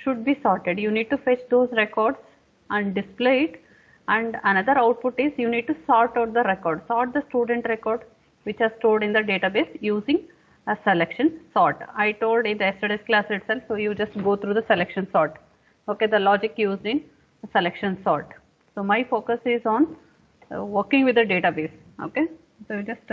should be sorted. You need to fetch those records and display it, and another output is you need to sort out the record, sort the student record which are stored in the database using a selection sort. I told in yesterday's class itself, so you just go through the selection sort. Okay, the logic used in selection sort. So my focus is on working with the database. Okay, so just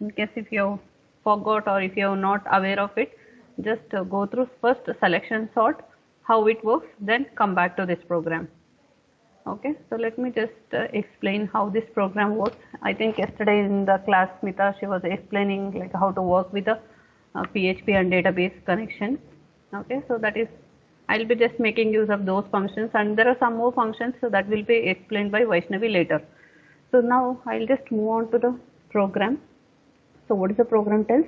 in case if you forgot or if you are not aware of it, just go through first selection sort, how it works, then come back to this program. Okay, so let me just explain how this program works. I think yesterday in the class, Smita, she was explaining like how to work with the PHP and database connection. Okay, so that is, I'll be just making use of those functions, and there are some more functions, so that will be explained by Vaishnavi later. So now I'll just move on to the program. So what is the program tells?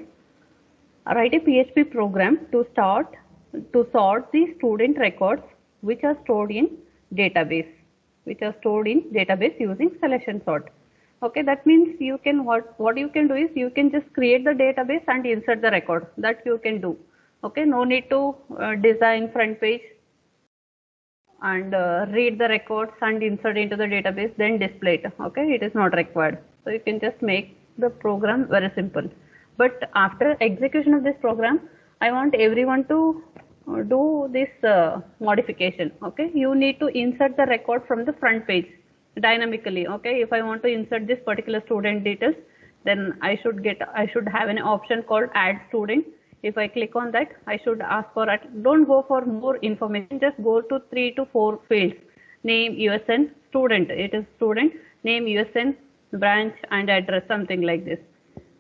Write a PHP program to sort the student records which are stored in database, using selection sort. Okay, that means you can, what you can do is you can just create the database and insert the record. That you can do. Okay, no need to design front page and read the records and insert into the database, then display it. Okay, it is not required. So you can just make the program very simple. But after execution of this program, I want everyone to do this modification. Okay, you need to insert the record from the front page dynamically. Okay, if I want to insert this particular student details, then I should have an option called add student. If I click on that, I should ask for it. Don't go for more information, just go to 3 to 4 fields. Name, USN, student, it is student, name, USN, branch and address, something like this.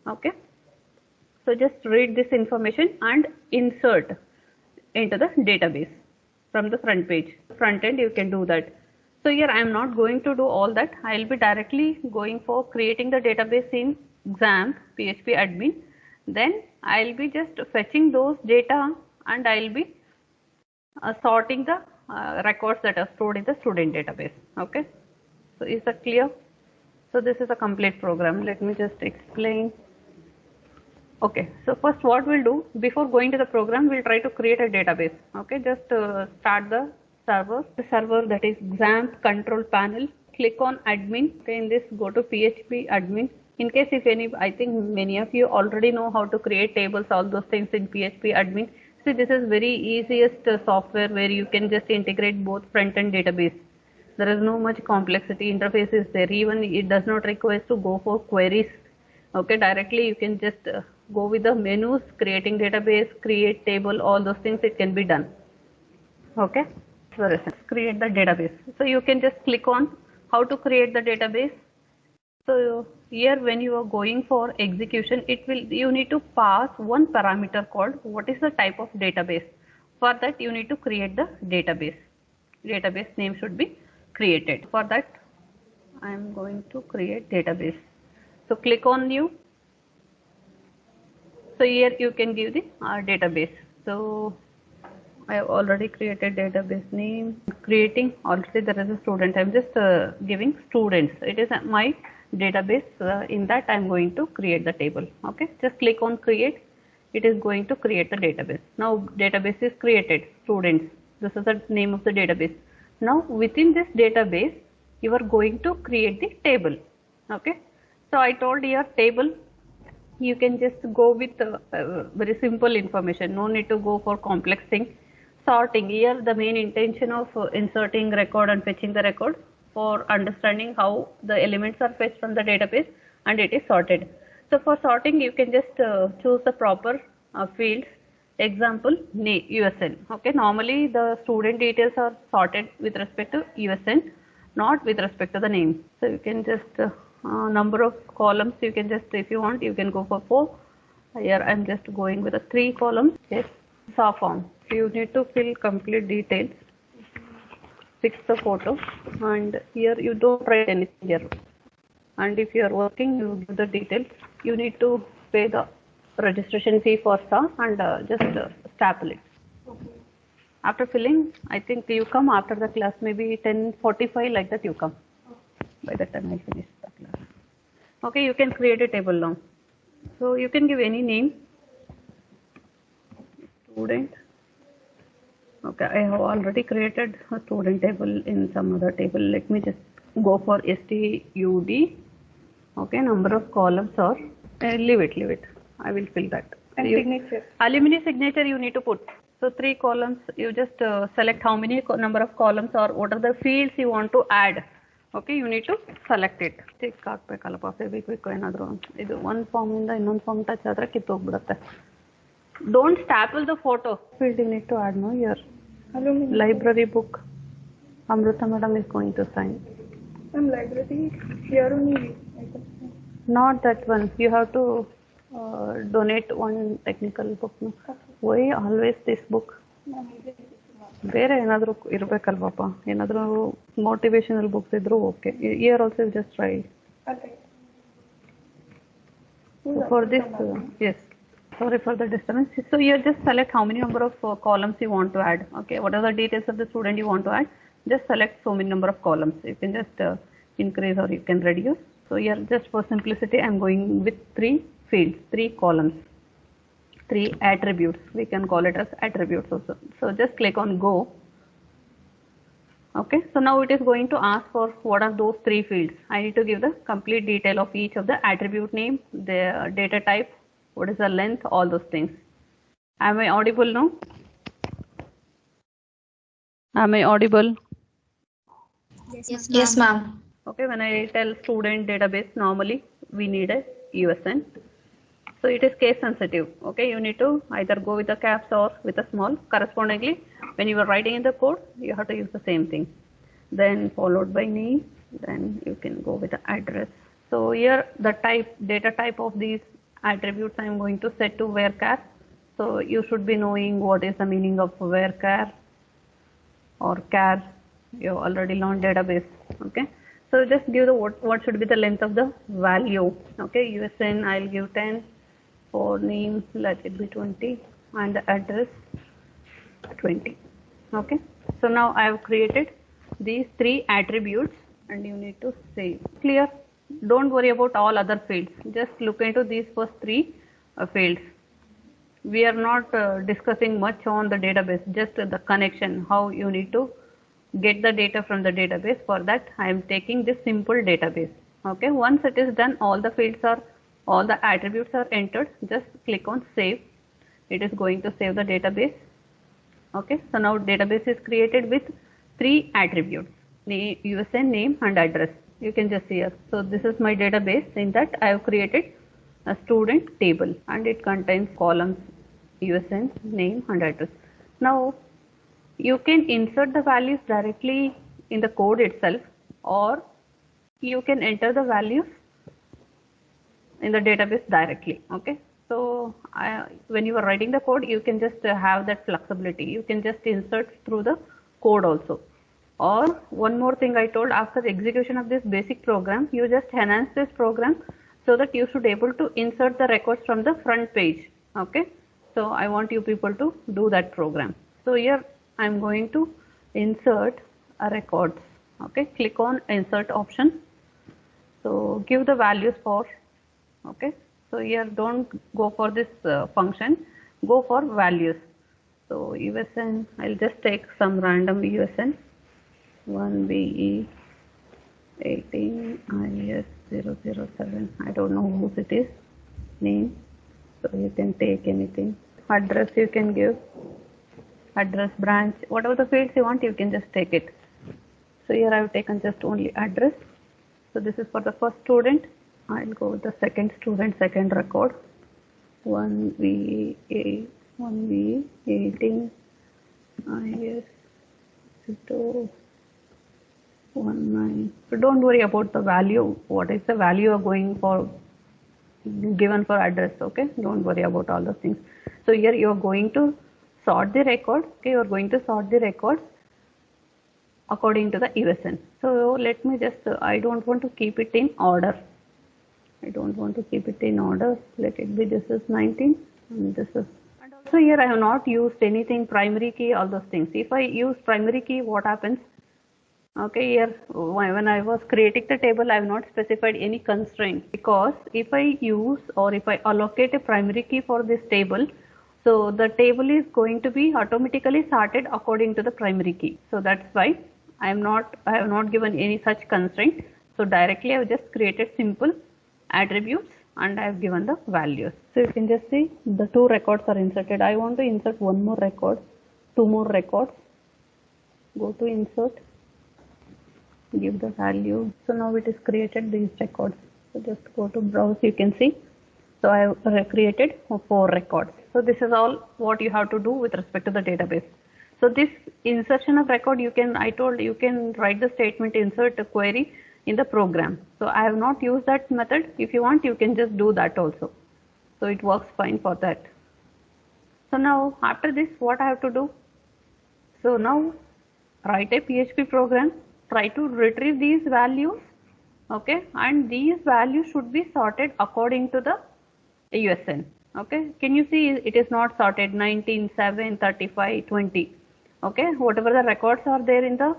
Okay, so just read this information and insert into the database from the front page. Front end you can do that. So here I am not going to do all that. I will be directly going for creating the database in XAMPP PHP admin. Then I will be just fetching those data, and I will be sorting the records that are stored in the student database. Okay, so is that clear? So this is a complete program. Let me just explain. Okay, so first what we'll do, before going to the program, we'll try to create a database. Okay, just start the server that is XAMPP control panel, click on admin. Okay, in this go to PHP admin. In case if any, I think many of you already know how to create tables, all those things in PHP admin. See, this is very easiest software where you can just integrate both front and database. There is no much complexity, interface is there, even it does not require to go for queries. Okay, directly you can just go with the menus, creating database, create table, all those things, it can be done. Okay, so let's create the database. So you can just click on how to create the database. So here when you are going for execution, you need to pass one parameter called what is the type of database. For that you need to create the database. Database name should be created. For that I am going to create database. So click on new. So here you can give the database. So I have already created database name. Creating, already there is a student. I am just giving students. It is my database. In that I am going to create the table. Okay, just click on create. It is going to create the database. Now database is created, students. This is the name of the database. Now within this database you are going to create the table. Okay, so I told here table, you can just go with very simple information, no need to go for complex thing. Sorting, here the main intention of inserting record and fetching the record for understanding how the elements are fetched from the database and it is sorted. So for sorting you can just choose the proper fields. Example, name, USN. Okay, normally the student details are sorted with respect to USN, not with respect to the name. So you can just number of columns, you can just, if you want, you can go for 4. Here I am just going with 3 columns. Yes, saw form. So you need to fill complete details, fix the photo, and here you don't write anything here. And if you are working, you give the details. You need to pay the registration fee for SA and just staple it. Okay. After filling, I think you come after the class, maybe 10:45 like that you come. By the time I finish the class. Okay, you can create a table now. So you can give any name, student, Okay, I have already created a student table in some other table. Let me just go for STUD. Okay, number of columns or leave it. I will fill that. And signature. Alumni signature you need to put. So 3 columns, you just select how many number of columns or what are the fields you want to add. Okay, you need to select it. Take ಹಾಕ್ಬೇಕಲ್ಲಪ್ಪ Fevikwik ಏನಾದರೂ ಇದು ಒಂದು ಫಾರ್ಮಿಂದ ಇನ್ನೊಂದು form touch ಆದರೆ ಕಿತ್ತೋಗ್ಬಿಡುತ್ತೆ. Don't staple the photo. Field you need to add no here. Library book. Amrita madam is going to sign. Library here only. Not that one. You have to donate one technical book. No? Why always this book? ಬೇರೆ ಏನಾದರೂ ಇರಬೇಕಲ್ವಪ್ಪ, ಏನಾದರೂ motivational books ಇದ್ರೂ okay. Year also just try for this. Yes, sorry for the disturbance. So you just select how many number of columns you want to add. Okay, what are the details of the student you want to add? Just select so many number of columns. You can just increase or you can reduce. So here just for simplicity I am going with 3 fields, 3 columns, 3 attributes. We can call it as attributes also. So just click on go. Okay, so now it is going to ask for what are those 3 fields. I need to give the complete detail of each of the attribute name, the data type, what is the length, all those things. Am I audible now? Am I audible? Yes, ma'am. Okay, when I tell student database, normally we need a USN. So it is case sensitive. Okay, you need to either go with the caps or with a small. Correspondingly, when you are writing in the code, you have to use the same thing. Then followed by name, then you can go with the address. So here the type, data type of these attributes I am going to set to varchar. So you should be knowing what is the meaning of varchar or char. You have already learned database. Okay, so just give the what should be the length of the value. Okay, USN I'll give 10. For name let it be 20 and the address 20. Okay, so now I have created these 3 attributes and you need to save. Clear? Don't worry about all other fields, just look into these first 3 fields. We are not discussing much on the database, just the connection, how you need to get the data from the database. For that I am taking this simple database. Okay, once it is done, all the attributes are entered, just click on save. It is going to save the database. Okay, so now database is created with 3 attributes, USN, name and address. You can just see here. So this is my database. In that I have created a student table and it contains columns USN, name and address. Now you can insert the values directly in the code itself, or you can enter the values in the database directly. Okay, so when you are writing the code, you can just have that flexibility. You can just insert through the code also. Or one more thing I told, after the execution of this basic program, you just enhance this program so that you should able to insert the records from the front page. Okay, so I want you people to do that program. So here I am going to insert a records. Okay, click on insert option. So give the values for. Okay, so here don't go for this function, go for values. So USN, I'll just take some random USN, 1BE 18IS007. I don't know whose it is. Name, so you can take anything. Address you can give, address, branch, whatever the fields you want, you can just take it. So here I have taken just only address. So this is for the first student. I'll go with the second student, second record, 1B18 IS019. So don't worry about the value. What is the value you are going for, given for address? Okay, don't worry about all those things. So here you are going to sort the record. Okay, you are going to sort the records according to the USN. So let me just, I don't want to keep it in order. Let it be, this is 19 and this is, and also here I have not used anything primary key, all those things. If I use primary key, what happens? Okay, here when I was creating the table, I have not specified any constraint, because if I use or if I allocate a primary key for this table, So the table is going to be automatically sorted according to the primary key. So that's why I have not given any such constraint. So directly I have just created simple attributes and I have given the values. So you can just see the two records are inserted. I want to insert one more record, two more records. Go to insert, give the value. So now it is created these records. So just go to browse, you can see. So I have created 4 records. So this is all what you have to do with respect to the database. So this insertion of record, I told you can write the statement insert a query in the program. So I have not used that method. If you want, you can just do that also. So it works fine for that. So now after this, what I have to do? So now write a PHP program, try to retrieve these values, okay, and these values should be sorted according to the USN. Okay, can you see it is not sorted 19, 7, 35, 20. Okay, whatever the records are there in the,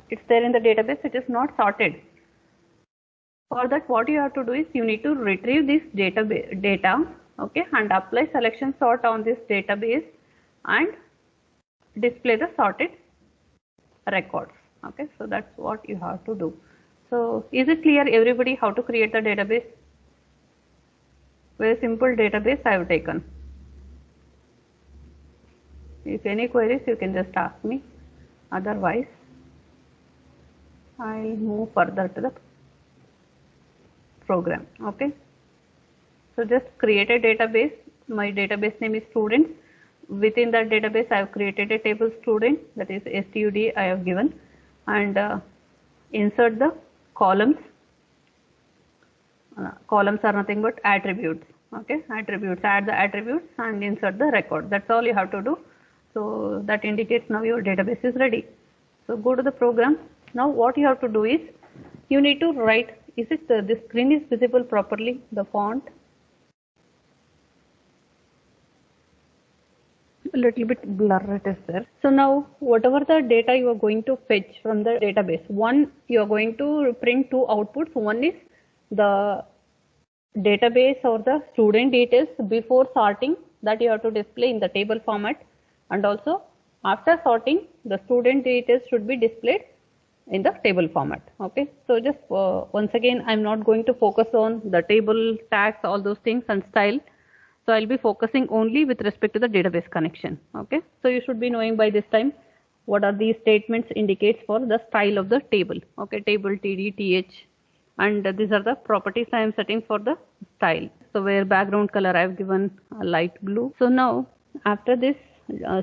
it's there in the database, it is not sorted. For that, what you have to do is you need to retrieve this data, okay, and apply selection sort on this database and display the sorted records. Okay, so that's what you have to do. So is it clear everybody how to create the database? Very simple database I have taken. If any queries, you can just ask me. Otherwise, I'll move further to the program. Okay. So just create a database. My database name is students. Within that database, I have created a table student, that is STUD I have given, and insert the columns. Columns are nothing but attributes. Okay, attributes, add the attributes and insert the record. That's all you have to do. So that indicates now your database is ready. So go to the program. Now what you have to do is you need to write, is it the screen is visible properly, the font? A little bit blur it is there. So now whatever the data you are going to fetch from the database, one you are going to print two outputs. One is the database or the student details before sorting, that you have to display in the table format, and also after sorting the student details should be displayed in the table format. Okay, so just once again I'm not going to focus on the table tags, all those things and style. So I'll be focusing only with respect to the database connection. Okay, so you should be knowing by this time what are these statements indicates for the style of the table. Okay, table td th, and these are the properties I am setting for the style. So where background color I have given a light blue. So now after this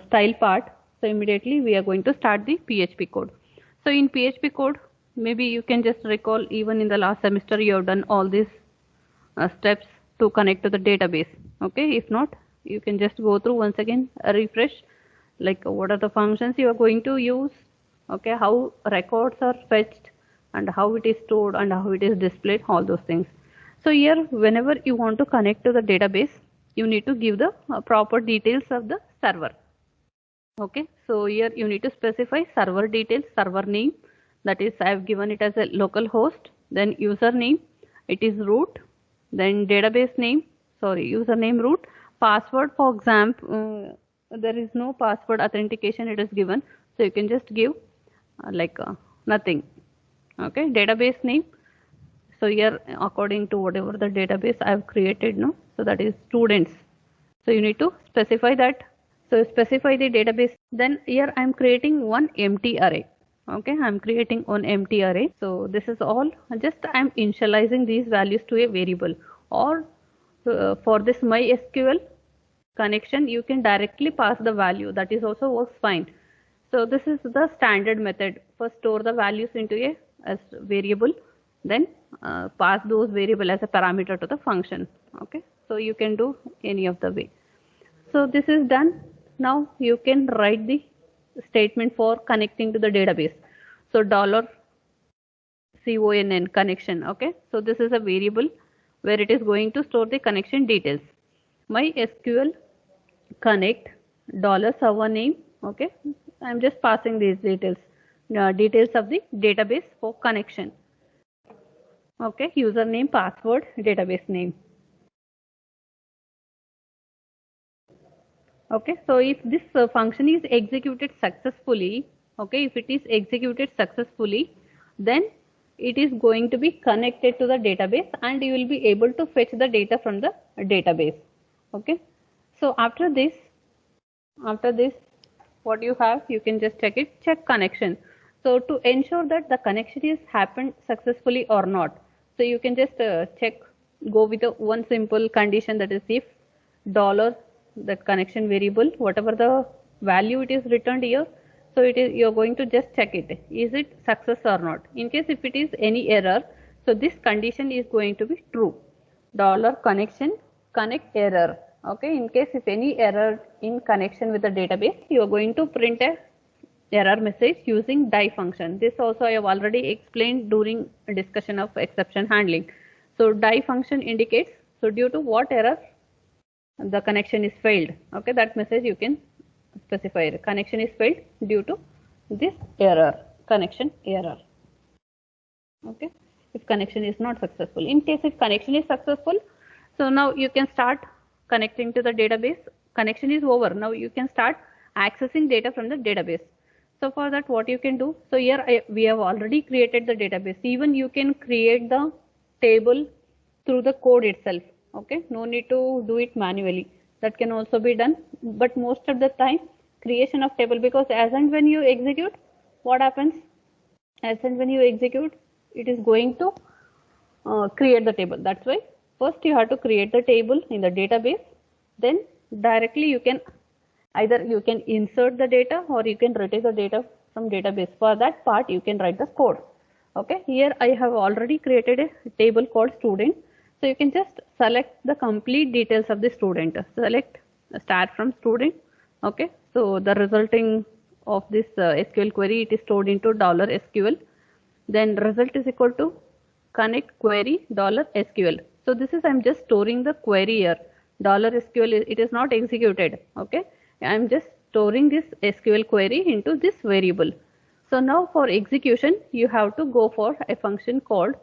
style part, so immediately we are going to start the PHP code. So in PHP code, maybe you can just recall even in the last semester you have done all these steps to connect to the database. Okay, if not, you can just go through once again, refresh, like what are the functions you are going to use, okay, how records are fetched and how it is stored and how it is displayed, all those things. So here whenever you want to connect to the database, you need to give the proper details of the server. Okay, so here you need to specify server details, server name, that is I have given it as a local host, then username, it is root, then database name, username root, password. For example, there is no password authentication it is given, so you can just give nothing. Okay, database name, so here according to whatever the database I have created, no, so that is students, so you need to specify that. So specify the database. Then here I am creating one empty array. Okay, I am creating one empty array. So this is all, just I am initializing these values to a variable, or for this MySQL connection you can directly pass the value, that is also works fine. So this is the standard method. First store the values into a as variable, then pass those variable as a parameter to the function. Okay, so you can do any of the way. So this is done. Now you can write the statement for connecting to the database. So $conn connection. Okay, so this is a variable where it is going to store the connection details. MySQL connect $server name. Okay, I'm just passing these details, details of the database for connection. Okay, username, password, database name. Okay, so if this function is executed successfully, okay, if it is executed successfully, then it is going to be connected to the database and you will be able to fetch the data from the database. Okay, so after this, what you have, you can just check it, check connection. So to ensure that the connection is happened successfully or not, so you can just check, go with a one simple condition, that is if dollar, that connection variable, whatever the value it is returned here, so it is, you're going to just check it, is it success or not. In case if it is any error, so this condition is going to be true, dollar connection connect error. Okay, in case if any error in connection with the database, you are going to print a error message using die function. This also I have already explained during discussion of exception handling. So die function indicates, so due to what error the connection is failed. Okay, that message you can specify, connection is failed due to this error, connection error. Okay, if connection is not successful. In case if connection is successful, so now you can start connecting to the database. Connection is over, now you can start accessing data from the database. So for that, what you can do, so here we have already created the database. Even you can create the table through the code itself. Okay, no need to do it manually, that can also be done, but most of the time creation of table, because as and when you execute, what happens, as and when you execute, it is going to create the table. That's why first you have to create the table in the database, then directly you can either you can insert the data or you can retrieve the data from database. For that part you can write the code. Okay, here I have already created a table called student, so you can just select the complete details of the student, select start from student. Okay, so the resulting of this SQL query, it is stored into $SQL, then result is equal to connect query $SQL. So this is, I'm just storing the query here, $SQL, it is not executed. Okay, I'm just storing this SQL query into this variable. So now for execution, you have to go for a function called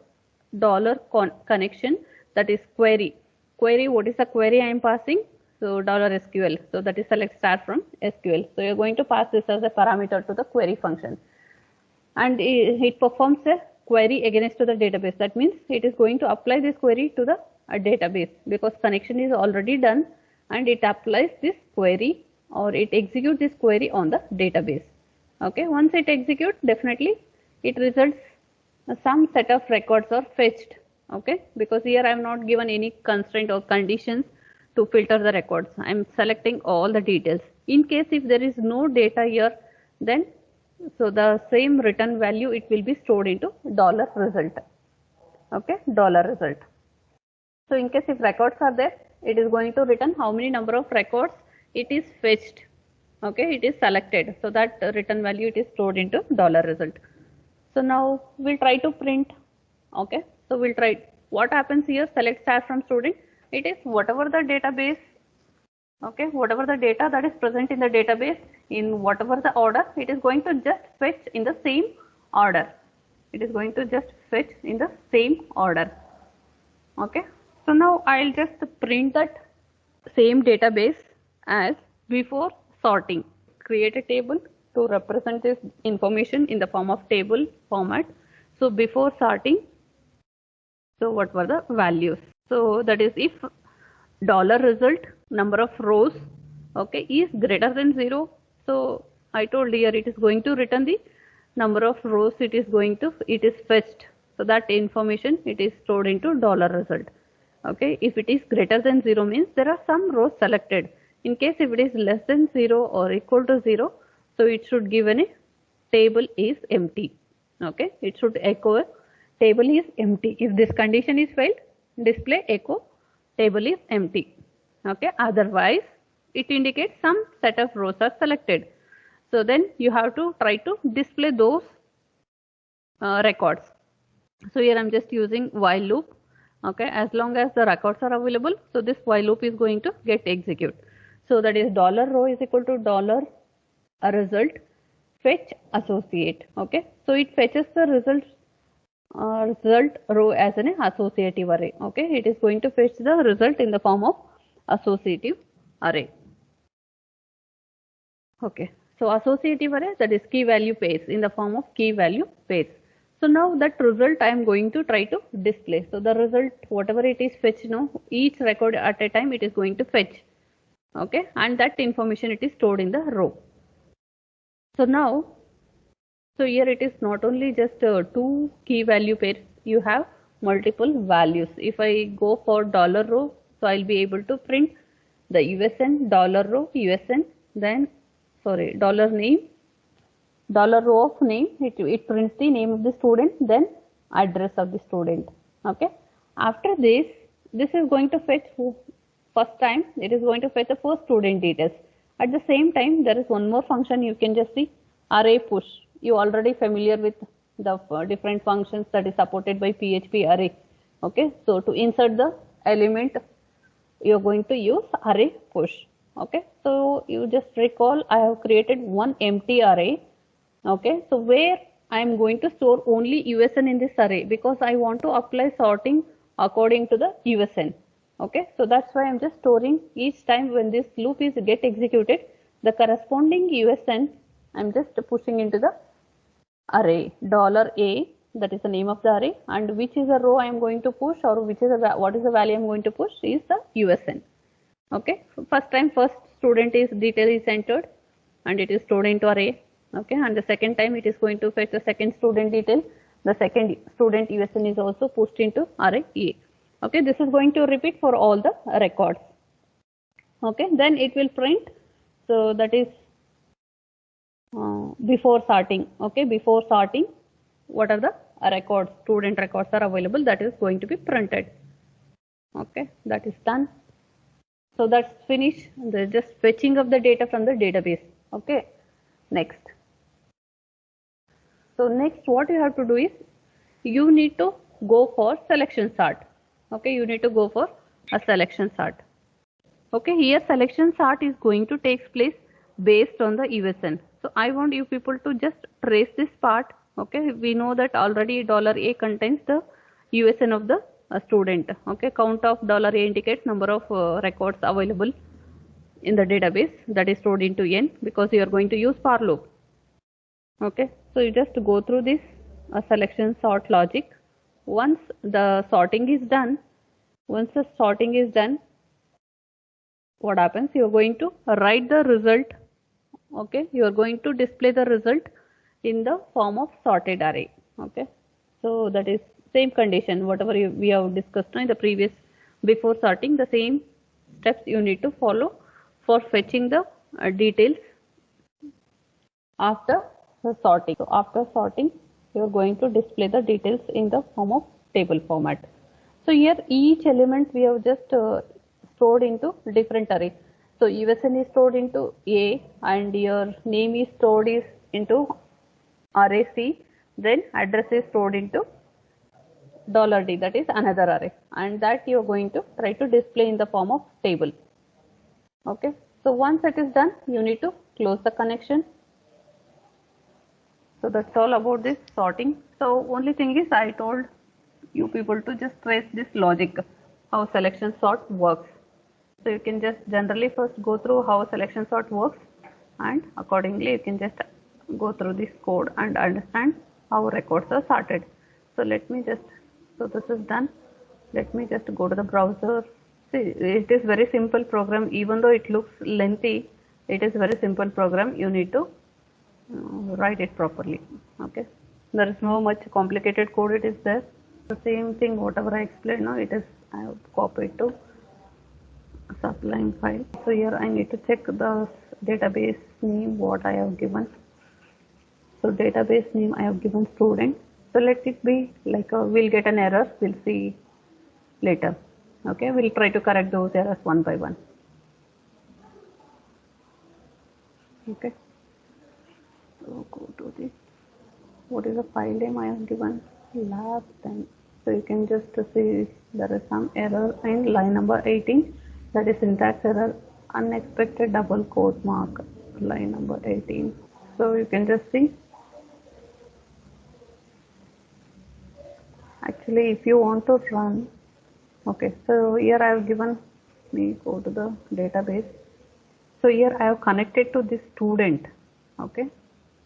$connection, that is query. Query, what is the query I am passing? So $SQL, so that is select start from SQL. So you're going to pass this as a parameter to the query function, and it performs a query against to the database. That means it is going to apply this query to the database, because connection is already done, and it applies this query or it executes this query on the database. Okay, once it executes, definitely it results some set of records are fetched. Okay, because here I am not given any constraint or conditions to filter the records, I am selecting all the details. In case if there is no data here, then so the same return value, it will be stored into $result. Okay, $result. So in case if records are there, it is going to return how many number of records it is fetched. Okay, it is selected, so that return value, it is stored into $result. So now we'll try to print. Okay, so we'll try, what happens here, select star from student, it is whatever the database, okay, whatever the data that is present in the database, in whatever the order, it is going to just fetch in the same order. It is going to just fetch in the same order. Okay, so now I'll just print that same database as before sorting. Create a table to represent this information in the form of table format. So before sorting, so what were the values? So that is, if $result number of rows, okay, is greater than 0, so I told here it is going to return the number of rows it is fetched. So that information, it is stored into $result. Okay, if it is greater than 0 means there are some rows selected. In case if it is less than 0 or equal to 0, so it should give a table is empty. Okay, it should echo a table is empty. If this condition is failed, display echo table is empty. Okay, otherwise it indicates some set of rows are selected. So then you have to try to display those records. So here I am just using while loop. Okay, as long as the records are available, so this while loop is going to get execute. So that is $row is equal to $result fetch associate. Okay, so it fetches the result row as an associative array. Okay, it is going to fetch the result in the form of associative array. Okay, so associative array, that is key value pairs in the form of key value pairs. So now that result I am going to try to display. So the result, whatever it is fetched now, each record at a time it is going to fetch. Okay, and that information it is stored in the row. So now, so here it is not only just two key value pairs, you have multiple values. If I go for dollar row, so I'll be able to print the USN, dollar row, USN, then sorry, dollar name, dollar row of name, it prints the name of the student, then address of the student. Okay. After this is going to fetch first time, it is going to fetch the first student details. At the same time, there is one more function you can just see, array push. You already familiar with the different functions that is supported by PHP array. Okay. So to insert the element, you are going to use array push. Okay. So you just recall I have created one empty array. Okay, so where I am going to store only USN in this array because I want to apply sorting according to the USN. Okay, so that's why I'm just storing each time when this loop is get executed, the corresponding USN I'm just pushing into the array $A, that is the name of the array, and which is the row I am going to push, or which is what is the value I am going to push is the USN. Okay, first time first student is detail is entered and it is stored into array. Okay, and the second time it is going to fetch the second student detail. The second student USN is also pushed into array A. Okay, this is going to repeat for all the records. Okay, then it will print. So that is before sorting. Okay, before sorting, what are the records, student records are available, that is going to be printed. Okay, that is done. So that's finished. There's just fetching of the data from the database. Okay, next. So next what you have to do is you need to go for selection sort. Okay, you need to go for a selection sort. Okay, here selection sort is going to take place based on the USN. So I want you people to just trace this part. Okay, we know that already $A contains the USN of the student. Okay, count of $A indicates number of records available in the database, that is stored into N, because you are going to use for loop. Okay, so you just go through this selection sort logic. Once the sorting is done, what happens? You are going to write the result. Okay, you are going to display the result in the form of sorted array. Okay, so that is same condition whatever we have discussed in the previous, before sorting, the same steps you need to follow for fetching the details after the sorting. So after sorting, you are going to display the details in the form of table format. So here each element we have just stored into different array. So USN is stored into A and your name is stored into array C. Then address is stored into $D, that is another array, and that you are going to try to display in the form of table. Okay. So once it is done, you need to close the connection. So that's all about this sorting. So only thing is I told you people to just trace this logic, how selection sort works. So you can just generally first go through how selection sort works, and accordingly you can just go through this code and understand how records are sorted. So let me just, so this is done. Let me just go to the browser. See, it is very simple program, even though it looks lengthy, it is very simple program. You need to write it properly. Okay, there is no much complicated code, it is there. The same thing whatever I explained now, it is I have copied to sublime file. So here I need to check the database name what I have given. So database name I have given student. So let it be like we'll get an error, we'll see later. Okay, we'll try to correct those errors one by one. Okay, so go to this. What is the file name I have given? Lab10. So you can just see there is some error in line number 18, that is syntax error, unexpected double quote mark, line number 18. So you can just see. Actually, if you want to run, okay, so here I have given, me go to the database. So here I have connected to this student. Okay.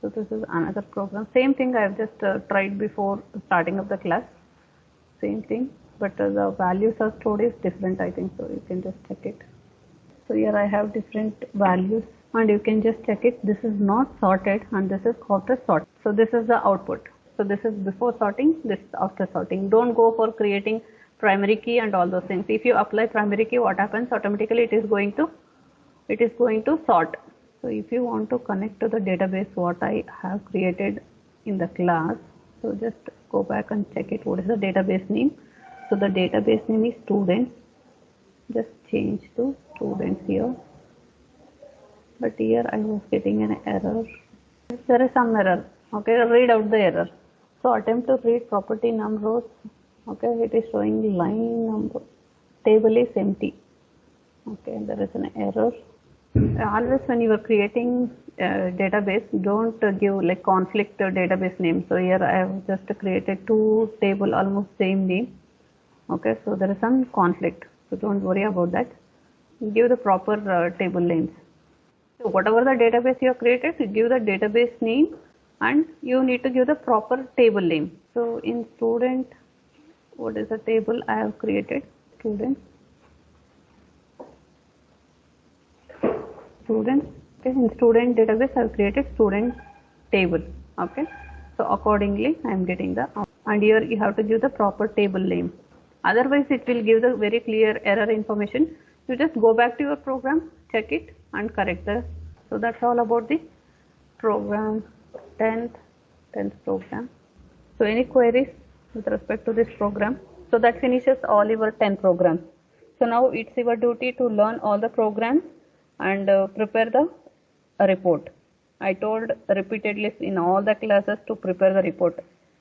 So this is another program. Same thing I have just tried before starting of the class. Same thing, but the values are stored is different, I think. So you can just check it. So here I have different values and you can just check it. This is not sorted and this is after sort. So this is the output. So this is before sorting, this is after sorting. Don't go for creating primary key and all those things. If you apply primary key, what happens? Automatically it is going to sort. So if you want to connect to the database what I have created in the class, so just go back and check it. What is the database name? So the database name is students. Just change to students here. But here I was getting an error. There is some error. Okay, read out the error. So attempt to read property num rows. Okay, it is showing line number. Table is empty. Okay, there is an error. Always when you are creating database, don't give like conflict database name. So here I have just created two table almost same name. Okay, so there is some conflict. So don't worry about that. Give the proper table names. So whatever the database you have created, you give the database name and you need to give the proper table name. So in student, what is the table I have created? Students. Students. Okay, in student database I have created student table. Okay, so accordingly I am getting the, and here you have to give the proper table name. Otherwise it will give the very clear error information. You just go back to your program, check it and correct the. So that's all about the program 10th program. So any queries with respect to this program? So that finishes all your 10 programs. So now it's your duty to learn all the programs and prepare the report. I told repeatedly in all the classes to prepare the report.